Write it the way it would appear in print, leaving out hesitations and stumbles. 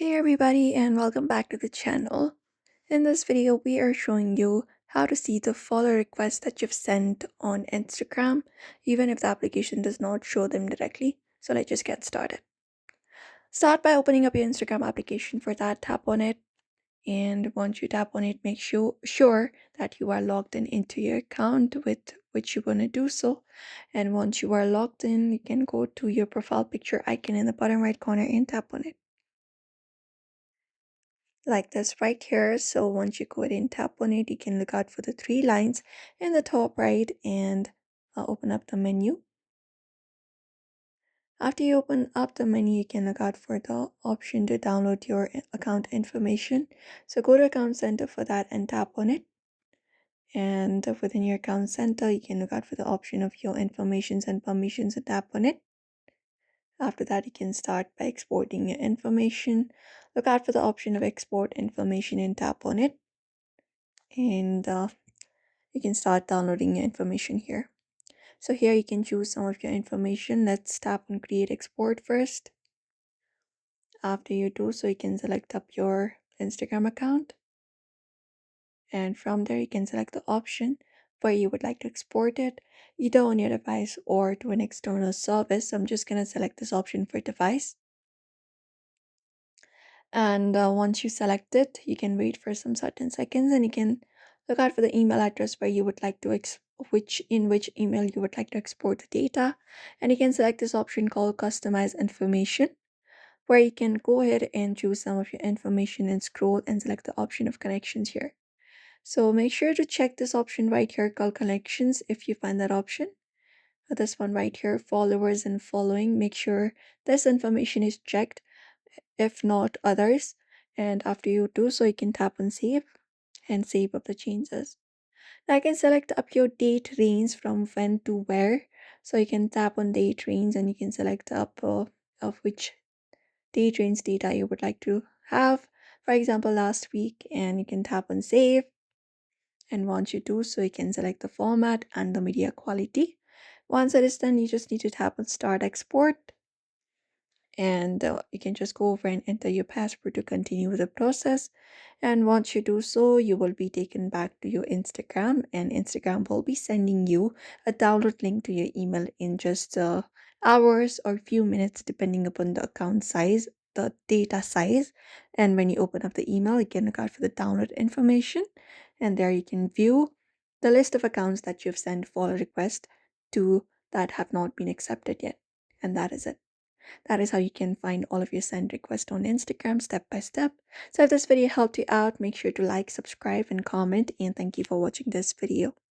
Hey everybody and welcome back to the channel. In this video, we are showing you how to see the follow requests that you've sent on Instagram, even if the application does not show them directly. So let's just get started. Start by opening up your Instagram application. For that, tap on it. And once you tap on it, make sure that you are logged in into your account with which you want to do so. And once you are logged in, you can go to your profile picture icon in the bottom right corner and tap on it like this right here. So once you go ahead and tap on it, you can look out for the three lines in the top right and open up the menu. After you open up the menu, you can look out for the option to download your account information. So go to Account Center for that and tap on it. And within your Account Center, you can look out for the option of your informations and permissions and tap on it. After that, you can start by exporting your information. Look out for the option of export information and tap on it. And you can start downloading your information here. So here you can choose some of your information. Let's tap on create export first. After you do so, you can select up your Instagram account. And from there, you can select the option where you would like to export it, either on your device or to an external service. So I'm just going to select this option for device. And once you select it, you can wait for some certain seconds and you can look out for the email address where you would like to which email you would like to export the data. And you can select this option called customize information, where you can go ahead and choose some of your information and scroll and select the option of connections here. So make sure to check this option right here called connections if you find that option. This one right here, followers and following, make sure this information is checked, if not others. And after you do so, you can tap on save and save up the changes. Now I can select up your date range from when to where. So you can tap on date range and you can select up of which date range data you would like to have. For example, last week, and you can tap on save. And once you do so, you can select the format and the media quality. Once it is done, you just need to tap on start export. And you can just go over and enter your password to continue the process. And once you do so, you will be taken back to your Instagram, and Instagram will be sending you a download link to your email in just hours or few minutes, depending upon the account size, the data size. And when you open up the email, you can look out for the download information, and there you can view the list of accounts that you've sent follow request to that have not been accepted yet. And that is it. That is how you can find all of your send requests on Instagram step by step. So if this video helped you out, make sure to like, subscribe, and comment. And thank you for watching this video.